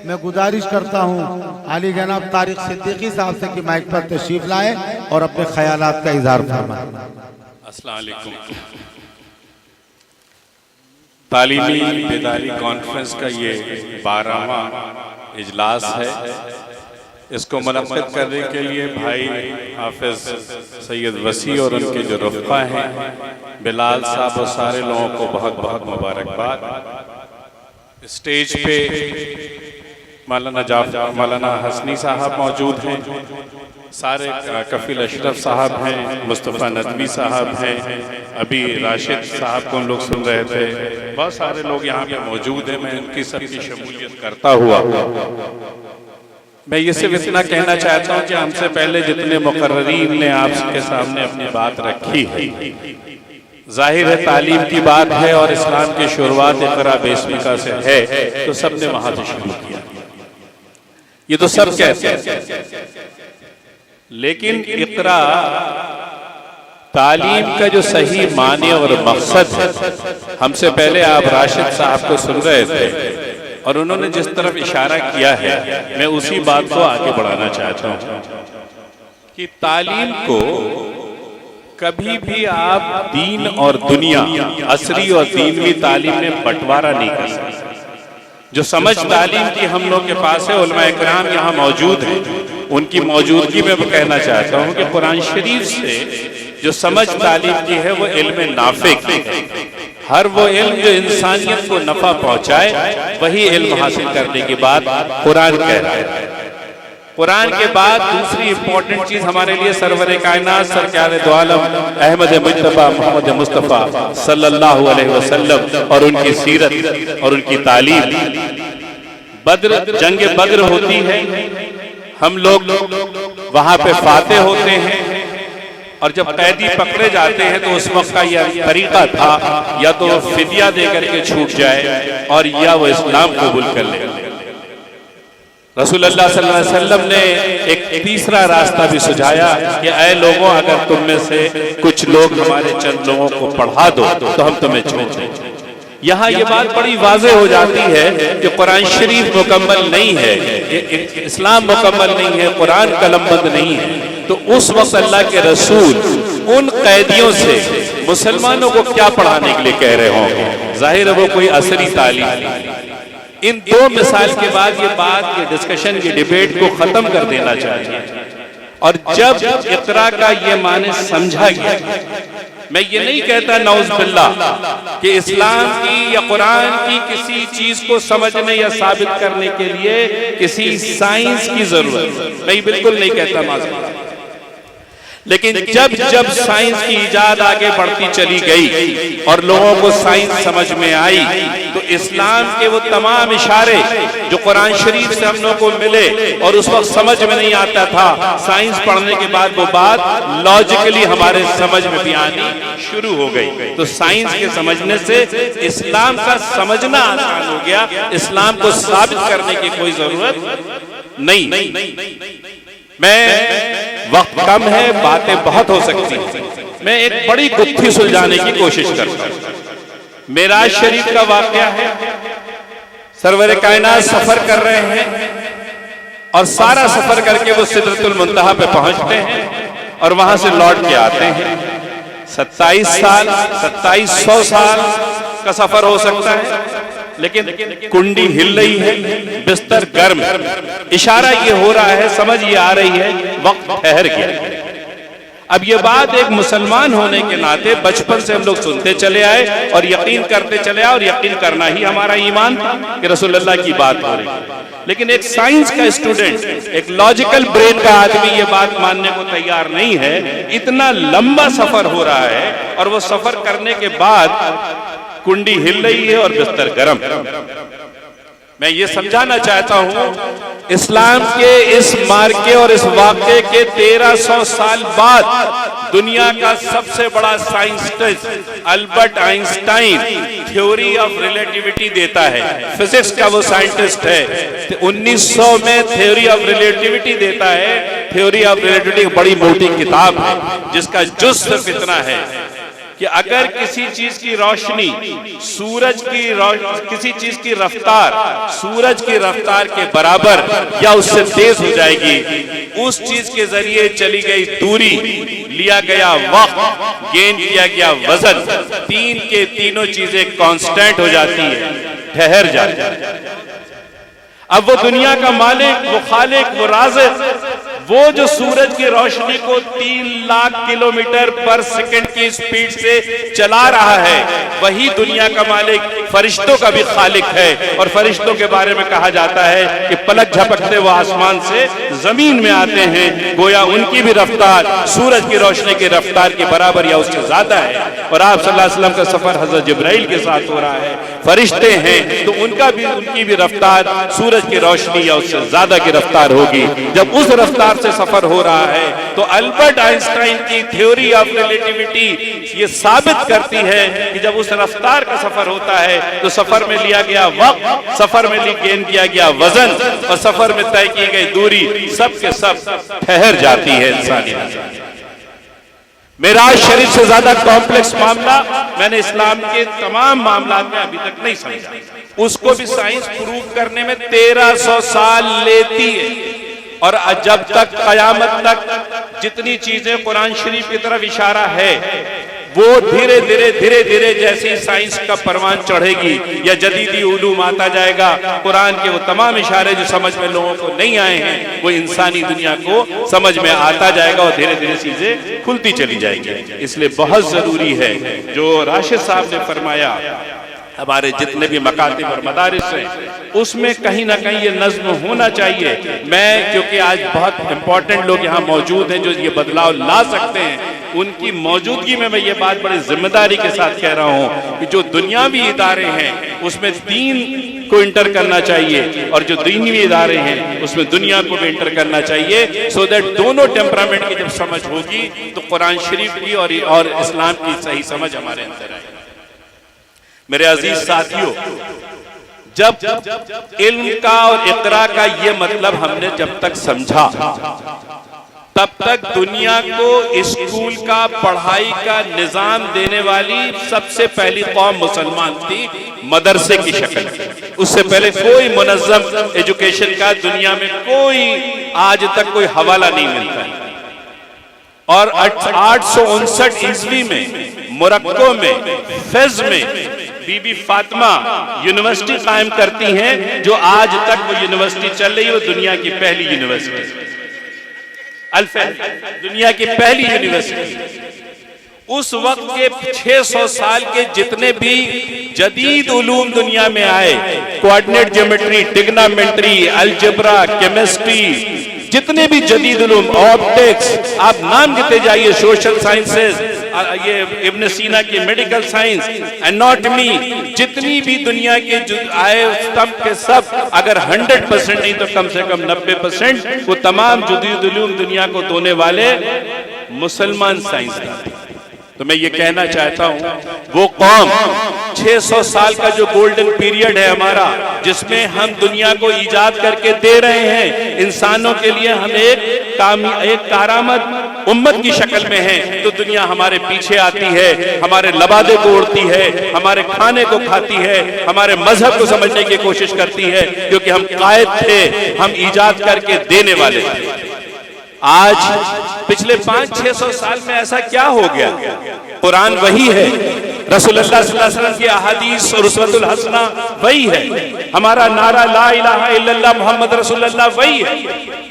میں گزارش کرتا ہوں علی جناب طارق صدیقی صاحب سے کہ مائک پر تشریف لائیں اور اپنے خیالات کا اظہار فرمائیں۔ السلام علیکم۔ تعلیمی بیداری کانفرنس کا یہ 12واں اجلاس ہے۔ اس کو منعقد کرنے کے لیے بھائی حافظ سید وسیع اور ان کے جو رفقا ہیں بلال صاحب اور سارے لوگوں کو بہت بہت مبارکباد۔ اسٹیج پہ مولانا حسنی صاحب موجود ہیں، سارے کفیل اشرف صاحب ہیں، مصطفیٰ ندوی صاحب ہیں، ابھی راشد صاحب کو ہم لوگ سن رہے تھے، بہت سارے لوگ یہاں پہ موجود ہیں۔ میں ان کی سب کی شمولیت کرتا ہوا میں یہ صرف اتنا کہنا چاہتا ہوں کہ ہم سے پہلے جتنے مقررین نے آپ کے سامنے اپنی بات رکھی ہے، ظاہر ہے تعلیم کی بات ہے اور اسلام کی شروعات اقرا بسم کا سے ہے، تو سب نے وہاں سے شروع کیا، یہ تو سب کہتے ہیں۔ لیکن اقرا تعلیم کا جو صحیح معنی اور مقصد ہے، ہم سے پہلے آپ راشد صاحب کو سن رہے تھے اور انہوں نے جس طرف اشارہ کیا ہے، میں اسی بات کو آگے بڑھانا چاہتا ہوں کہ تعلیم کو کبھی بھی آپ دین اور دنیا، عصری اور دینوی تعلیم میں بٹوارا نہیں کر سکتے۔ جو سمجھ تعلیم کی ہم لوگ کے پاس ہے، علماء اکرام یہاں موجود ہیں، ان کی موجودگی میں وہ کہنا چاہتا ہوں کہ قرآن شریف سے جو سمجھ تعلیم کی ہے وہ علم نافع ہے۔ ہر وہ علم جو انسانیت کو نفع پہنچائے وہی علم حاصل کرنے کی بات قرآن کہہ رہا ہے۔ قرآن کے بعد دوسری امپورٹنٹ چیز ہمارے لیے سرور کائنات سرکار دو عالم احمد مجتبیٰ محمد مصطفیٰ صلی اللہ علیہ وسلم اور ان کی سیرت اور ان کی تعلیم۔ جنگ بدر ہوتی ہے، ہم لوگ وہاں پہ فاتح ہوتے ہیں، اور جب قیدی پکڑے جاتے ہیں تو اس وقت کا یہ طریقہ تھا یا تو وہ فدیہ دے کر کے چھوٹ جائے اور یا وہ اسلام قبول کر لے۔ رسول اللہ صلی اللہ علیہ وسلم نے ایک تیسرا راستہ بھی سجھایا کہ اے لوگوں، اگر تم میں سے کچھ لوگ ہمارے چند لوگوں کو پڑھا دو تو ہم تمہیں چھوڑ دیں۔ یہاں یہ بات بڑی واضح ہو جاتی ہے کہ قرآن شریف مکمل نہیں ہے، اسلام مکمل نہیں ہے، قرآن قلم بند نہیں ہے، تو اس وقت اللہ کے رسول ان قیدیوں سے مسلمانوں کو کیا پڑھانے کے لیے کہہ رہے ہوں گے؟ ظاہر ہے وہ کوئی عصری تعلیم۔ ان دو مثال کے بعد یہ بات، یہ ڈسکشن، یہ ڈیبیٹ کو ختم کر دینا چاہیے۔ اور جب اقرا کا یہ معنی سمجھا گیا، میں یہ نہیں کہتا نعوذ باللہ کہ اسلام کی یا قرآن کی کسی چیز کو سمجھنے یا ثابت کرنے کے لیے کسی سائنس کی ضرورت، میں بالکل نہیں کہتا معذرت، لیکن جب سائنس کی ایجاد آگے بڑھتی چلی گئی اور لوگوں کو سائنس سمجھ میں آئی، تو اسلام کے وہ تمام اشارے جو قرآن شریف سے ہم لوگوں کو ملے اور اس وقت سمجھ میں نہیں آتا تھا، سائنس پڑھنے کے بعد وہ بات لاجیکلی ہمارے سمجھ میں بھی آنی شروع ہو گئی۔ تو سائنس کے سمجھنے سے اسلام کا سمجھنا آسان ہو گیا، اسلام کو ثابت کرنے کی کوئی ضرورت نہیں۔ وقت کم ہے، باتیں بہت ہو سکتی ہیں، میں ایک بڑی گتھی سلجھانے کی کوشش کرتا ہوں۔ معراج شریف کا واقعہ ہے، سرور کائنات سفر کر رہے ہیں اور سارا سفر کر کے وہ سدرۃ المنتہا پہ پہنچتے ہیں اور وہاں سے لوٹ کے آتے ہیں۔ 2700 سال کا سفر ہو سکتا ہے، لیکن کنڈی ہل رہی ہے، بستر گرم، اشارہ یہ ہو رہا ہے، سمجھ یہ آ رہی ہے وقت ٹھہر گیا۔ اب یہ بات ایک مسلمان ہونے کے ناطے بچپن سے ہم لوگ سنتے چلے آئے اور یقین کرتے چلے آئے، اور یقین کرنا ہی ہمارا ایمان تھا کہ رسول اللہ کی بات ہو رہی ہے۔ لیکن ایک سائنس کا اسٹوڈنٹ، ایک لاجیکل برین کا آدمی یہ بات ماننے کو تیار نہیں ہے۔ اتنا لمبا سفر ہو رہا ہے اور وہ سفر کرنے کے بعد کنڈی ہل رہی ہے اور بستر گرم۔ میں یہ سمجھانا چاہتا ہوں، اسلام کے اس مارکے اور اس واقعے کے 1300 سال بعد دنیا کا سب سے بڑا scientist Albert Einstein theory of relativity دیتا ہے، فزکس کا وہ سائنٹسٹ ہے، 1900 میں تھیوری آف ریلیٹیوٹی دیتا ہے۔ تھیوری آف ریلیٹیوٹی بڑی موٹی کتاب ہے جس کا جز صرف اتنا ہے کہ اگر کسی چیز کی روشنی کسی چیز کی رفتار سورج کی رفتار کے برابر یا اس سے تیز ہو جائے گی، اس چیز کے ذریعے چلی گئی دوری، لیا گیا وقت، گین کیا گیا وزن، تین کے تینوں چیزیں کانسٹنٹ ہو جاتی ہیں، ٹھہر جاتی ہیں۔ اب وہ دنیا کا مالک، وہ خالق، وہ رازق، وہ جو سورج کی روشنی کو 3 لاکھ کلومیٹر پر سیکنڈ کی سپیڈ سے چلا رہا ہے، وہی دنیا کا مالک فرشتوں کا بھی خالق ہے۔ اور فرشتوں کے بارے میں کہا جاتا ہے کہ پلک جھپکتے وہ آسمان سے زمین میں آتے ہیں، گویا ان کی بھی رفتار سورج کی روشنی کی رفتار کے برابر یا اس سے زیادہ ہے۔ اور آپ صلی اللہ علیہ وسلم کا سفر حضرت جبرائیل کے ساتھ ہو رہا ہے، فرشتے ہیں تو ان کی بھی رفتار سورج کی روشنی یا اس سے زیادہ کی رفتار ہوگی۔ جب اس رفتار سے سفر ہو رہا ہے تو البرٹ آئنسٹائن کی تھیوری آف ریلیٹیوٹی یہ ثابت کرتی ہے کہ جب اس رفتار کا سفر ہوتا ہے تو سفر میں لیا گیا وقت، سفر میں گین کیا گیا وزن اور سفر میں طے کی گئی دوری سب کے سب ٹھہر جاتی ہے انسانیت۔ معراج شریف سے زیادہ کمپلیکس معاملہ میں نے اسلام کے تمام معاملات میں ابھی تک نہیں سمجھا۔ اس کو بھی سائنس پروو کرنے میں 1300 سال لیتی ہے، اور جب تک قیامت تک جتنی چیزیں قرآن شریف کی طرف اشارہ ہے وہ دھیرے دھیرے جیسی سائنس کا پروان چڑھے گی یا جدیدی علوم آتا جائے گا، قرآن کے وہ تمام اشارے جو سمجھ میں لوگوں کو نہیں آئے ہیں وہ انسانی دنیا کو سمجھ میں آتا جائے گا اور دھیرے دھیرے چیزیں کھلتی چلی جائیں گی۔ اس لیے بہت ضروری ہے جو راشد صاحب نے فرمایا، ہمارے جتنے بھی مکاتب اور مدارس ہیں اس میں کہیں نہ کہیں یہ نظم ہونا چاہیے۔ میں کیونکہ آج بہت امپورٹنٹ لوگ یہاں موجود ہیں جو یہ بدلاؤ لا سکتے ہیں، ان کی موجودگی میں یہ بات بڑی ذمہ داری کے ساتھ کہہ رہا ہوں کہ جو دنیاوی ادارے ہیں اس میں دین کو انٹر کرنا چاہیے اور جو دینی ادارے ہیں اس میں دنیا کو بھی انٹر کرنا چاہیے، سو دیٹ دونوں ٹیمپرامنٹ کی جب سمجھ ہوگی تو قرآن شریف کی اور اسلام کی صحیح سمجھ ہمارے اندر آئے۔ میرے عزیز ساتھیوں، جب علم کا اور اقرا کا یہ مطلب ہم نے جب تک سمجھا تب تک دنیا کو اسکول کا پڑھائی کا نظام دینے والی سب سے پہلی قوم مسلمان تھی، مدرسے کی شکل۔ اس سے پہلے کوئی منظم ایجوکیشن کا دنیا میں کوئی آج تک کوئی حوالہ نہیں ملتا۔ اور 859 عیسوی میں مرکو میں فیض میں بی بی فاطمہ یونیورسٹی قائم کرتی ہیں، جو آج تک وہ یونیورسٹی چل رہی ہے، وہ دنیا کی پہلی یونیورسٹی، دنیا کی پہلی یونیورسٹی۔ اس وقت کے 600 سال کے جتنے بھی جدید علوم دنیا میں آئے، کوآرڈینیٹ جیومیٹری، ٹیگنامنٹری، الجبرا، کیمسٹری، جتنے بھی جدید علوم، آپٹکس، آپ نام لیتے جائیے، سوشل سائنسز، یہ ابن سینا کی میڈیکل سائنس، اناٹمی، جتنی بھی دنیا کے آئے سب کے سب اگر 100% نہیں تو کم سے کم 90% وہ تمام جدید علوم دنیا کو دونے والے مسلمان سائنسدان۔ تو میں یہ کہنا چاہتا ہوں وہ قوم 600 سال کا جو گولڈن پیریڈ ہے ہمارا، جس میں ہم دنیا کو ایجاد کر کے دے رہے ہیں، انسانوں کے لیے ہم ایک کارآمد امت کی شکل میں ہیں، تو دنیا ہمارے پیچھے آتی ہے، ہمارے لبادے کو اڑتی ہے، ہمارے کھانے کو کھاتی ہے، ہمارے مذہب کو سمجھنے کی کوشش کرتی ہے، کیونکہ ہم قائد تھے، ہم ایجاد کر کے دینے والے تھے۔ آج پچھلے 500-600 سال میں ایسا کیا ہو گیا؟ قرآن وہی ہے، رسول اللہ صلی اللہ علیہ وسلم کی احادیث اور اسوۃ الحسنہ وہی ہے، ہمارا نعرہ لا الہ الا اللہ محمد رسول اللہ وہی ہے۔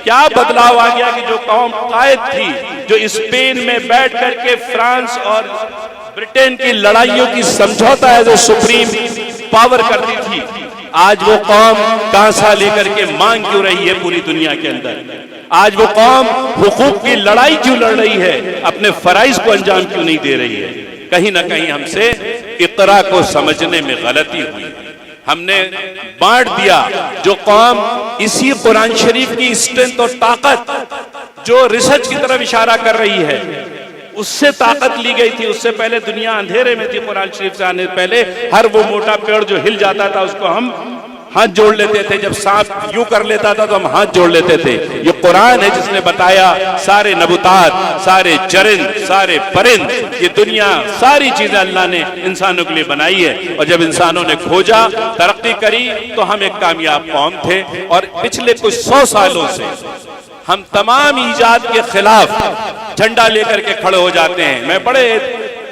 کیا بدلاؤ آ گیا کہ جو قوم قائد تھی، جو اسپین میں بیٹھ کر کے فرانس اور برٹن کی لڑائیوں کی سمجھوتا ہے جو سپریم پاور کرتی تھی، آج وہ قوم کانسا لے کر کے مانگ کیوں رہی ہے پوری دنیا کے اندر؟ آج وہ قوم حقوق کی لڑائی کیوں لڑ رہی ہے؟ اپنے فرائض کو انجام کیوں نہیں دے رہی ہے؟ کہیں نہ کہیں ہم سے اقرا کو سمجھنے میں غلطی ہوئی، ہم نے بانٹ دیا۔ جو قوم اسی قرآن شریف کی اسٹرینتھ اور طاقت جو ریسرچ کی طرف اشارہ کر رہی ہے، اس سے طاقت لی گئی تھی۔ اس سے پہلے دنیا اندھیرے میں تھی، قرآن شریف سے آنے پہلے ہر وہ موٹا پیڑ جو ہل جاتا تھا اس کو ہم ہاتھ جوڑ لیتے تھے، جب سانپ یوں کر لیتا تھا تو ہم ہاتھ جوڑ لیتے تھے۔ یہ قرآن ہے جس نے بتایا سارے نباتات، سارے چرند، سارے پرند، یہ دنیا ساری چیزیں اللہ نے انسانوں کے لیے بنائی ہے، اور جب انسانوں نے کھوجا، ترقی کری تو ہم ایک کامیاب قوم تھے، اور پچھلے کچھ 100 سالوں سے ہم تمام ایجاد کے خلاف جھنڈا لے کر کے کھڑے ہو جاتے ہیں۔ میں بڑے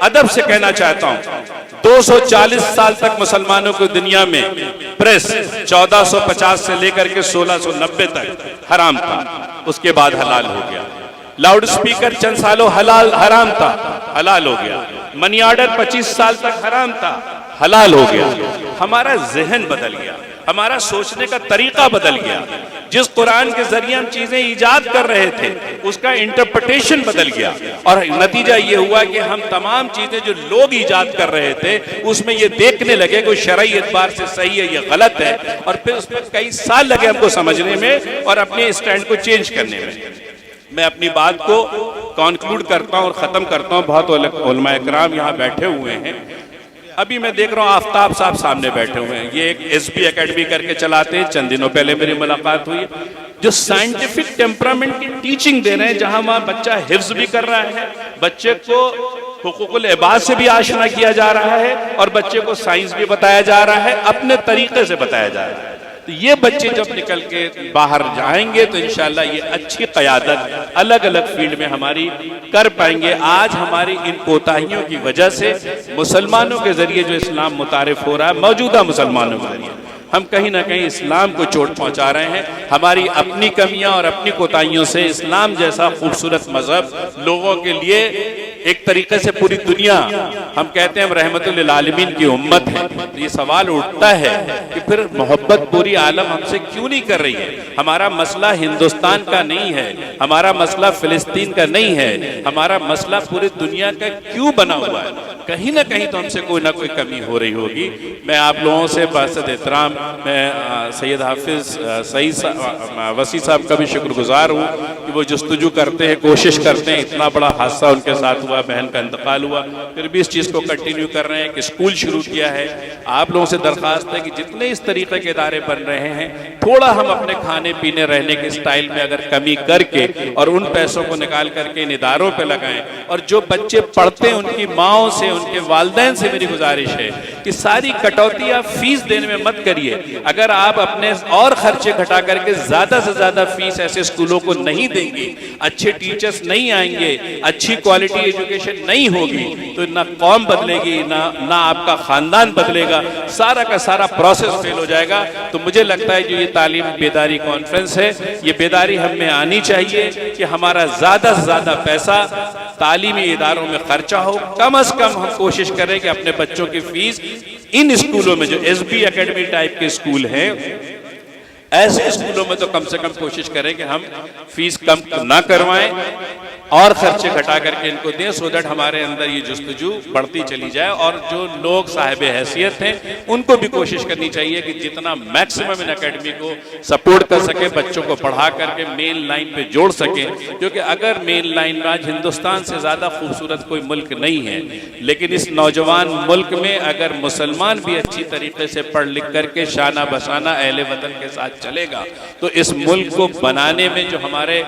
ادب سے کہنا چاہتا ہوں، 240 سال تک مسلمانوں کی دنیا میں پریس 1450 سے لے کر کے 1690 تک حرام تھا، اس کے بعد حلال ہو گیا۔ لاؤڈ سپیکر چند سالوں حرام تھا، حلال ہو گیا۔ منی آرڈر 25 سال تک حرام تھا، حلال ہو گیا۔ ہمارا ذہن بدل گیا، ہمارا سوچنے کا طریقہ بدل گیا۔ جس قرآن کے ذریعے ہم چیزیں ایجاد کر رہے تھے اس کا انٹرپریٹیشن بدل گیا، اور نتیجہ یہ ہوا کہ ہم تمام چیزیں جو لوگ ایجاد کر رہے تھے اس میں یہ دیکھنے لگے کہ شرعی اعتبار سے صحیح ہے یا غلط ہے، اور پھر اس میں کئی سال لگے ہم کو سمجھنے میں اور اپنے اسٹینڈ کو چینج کرنے میں۔ میں اپنی بات کو کنکلوڈ کرتا ہوں اور ختم کرتا ہوں۔ بہت علماء اکرام یہاں بیٹھے ہوئے ہیں، ابھی میں دیکھ رہا ہوں آفتاب صاحب سامنے بیٹھے ہوئے ہیں، یہ ایک ایس بی اکیڈمی کر کے چلاتے ہیں، چند دنوں پہلے میری ملاقات ہوئی، جو سائنٹیفک ٹیمپرامنٹ کی ٹیچنگ دے رہے ہیں، جہاں وہاں بچہ حفظ بھی کر رہا ہے، بچے کو حقوق العباد سے بھی آشنا کیا جا رہا ہے، اور بچے کو سائنس بھی بتایا جا رہا ہے، اپنے طریقے سے بتایا جا رہا ہے۔ تو یہ بچے جب نکل کے باہر جائیں گے تو انشاءاللہ یہ اچھی قیادت الگ الگ فیلڈ میں ہماری کر پائیں گے۔ آج ہماری ان کوتاہیوں کی وجہ سے مسلمانوں کے ذریعے جو اسلام متعارف ہو رہا ہے، موجودہ مسلمانوں کے ذریعے ہم کہیں نہ کہیں اسلام کو چوٹ پہنچا رہے ہیں۔ ہماری اپنی کمیاں اور اپنی کوتاہیوں سے اسلام جیسا خوبصورت مذہب لوگوں کے لیے ایک طریقے سے پوری دنیا، ہم کہتے ہیں ہم رحمت للعالمین کی امت ہے، تو یہ سوال اٹھتا ہے کہ پھر محبت پوری عالم ہم سے کیوں نہیں کر رہی ہے؟ ہمارا مسئلہ ہندوستان کا نہیں ہے، ہمارا مسئلہ فلسطین کا نہیں ہے، ہمارا مسئلہ پوری دنیا کا کیوں بنا ہوا ہے؟ کہیں نہ کہیں تو ہم سے کوئی نہ کوئی کمی ہو رہی ہوگی۔ میں آپ لوگوں سے باسط احترام میں سید حافظ وسیع صاحب کا بھی شکر گزار ہوں کہ وہ جستجو کرتے ہیں، کوشش کرتے ہیں۔ اتنا بڑا حادثہ ان کے ساتھ ہوا، بہن کا انتقال ہوا، پھر بھی اس چیز کو کنٹینیو کر رہے ہیں کہ اسکول شروع کیا ہے۔ آپ لوگوں سے درخواست ہے کہ جتنے اس طریقے کے ادارے بن رہے ہیں، تھوڑا ہم اپنے کھانے پینے رہنے کے سٹائل میں اگر کمی کر کے اور ان پیسوں کو نکال کر کے ان اداروں پہ لگائیں، اور جو بچے پڑھتے ہیں ان کی ماؤں سے، ان کے والدین سے میری گزارش ہے کہ ساری کٹوتی آپ فیس دینے میں مت کریے۔ اگر آپ اپنے اور خرچے گھٹا کر کے زیادہ سے زیادہ فیس ایسے اسکولوں کو نہیں دیں گے، اچھے ٹیچرز نہیں آئیں گے، اچھی کوالٹی ایجوکیشن نہیں ہوگی، تو نہ قوم بدلے گی، نہ آپ کا خاندان بدلے گا، سارا کا سارا پروسیس فیل ہو جائے گا۔ تو مجھے لگتا ہے جو یہ تعلیم بیداری کانفرنس ہے، یہ بیداری ہم میں آنی چاہیے کہ ہمارا زیادہ سے زیادہ پیسہ تعلیمی اداروں میں خرچہ ہو۔ کم از کم ہم کوشش کریں کہ اپنے بچوں کی فیس ان اسکولوں میں جو ایس بی اکیڈمی ٹائپ کے اسکول ہیں، ایسے اسکولوں میں تو کم سے کم کوشش کریں کہ ہم فیس کم نہ کروائیں اور خرچے گھٹا کر کے ان کو دیں، سو دیٹ ہمارے اندر یہ جستجو بڑھتی چلی جائے، اور جو لوگ صاحب حیثیت ہیں ان کو بھی کوشش کرنی چاہیے کہ جتنا میکسیمم ان اکیڈمی کو سپورٹ کر سکے، بچوں کو پڑھا کر کے مین لائن پہ جوڑ سکیں، کیونکہ اگر مین لائن میں آج ہندوستان سے زیادہ خوبصورت کوئی ملک نہیں ہے، لیکن اس نوجوان ملک میں اگر مسلمان بھی اچھی طریقے سے پڑھ لکھ کر کے شانہ بشانہ اہل وطن کے ساتھ چلے گا، تو اس ملک کو بنانے میں جو ہمارے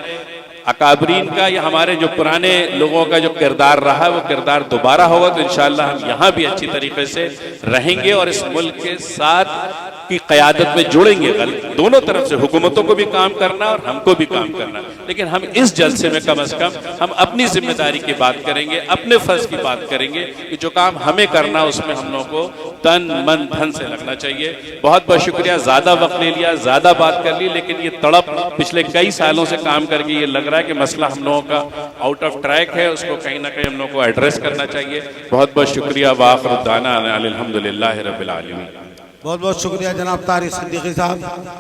اکابرین کا یا ہمارے جو پرانے لوگوں کا جو کردار رہا ہے وہ کردار دوبارہ ہوگا، تو انشاءاللہ ہم یہاں بھی اچھی طریقے سے رہیں گے اور اس ملک کے ساتھ کی قیادت میں جڑیں گے۔ دونوں طرف سے حکومتوں کو بھی کام کرنا اور ہم کو بھی کام کرنا، لیکن ہم اس جلسے میں کم از کم ہم اپنی ذمہ داری کی بات کریں گے، اپنے فرض کی بات کریں گے کہ جو کام ہمیں کرنا اس میں ہم لوگوں کو تن من دھن سے لگنا چاہیے۔ بہت بہت شکریہ، زیادہ وقت لے لیا، زیادہ بات کر لی، لیکن یہ تڑپ پچھلے کئی سالوں سے کام کر کے یہ لگ رہا ہے کہ مسئلہ ہم لوگوں کا آؤٹ آف ٹریک ہے، اس کو کہیں نہ کہیں ہم لوگوں کو ایڈریس کرنا چاہیے۔ بہت بہت شکریہ، وآخر دعوانا الحمدللہ رب العالمین۔ بہت بہت شکریہ جناب طارق صدیقی صاحب۔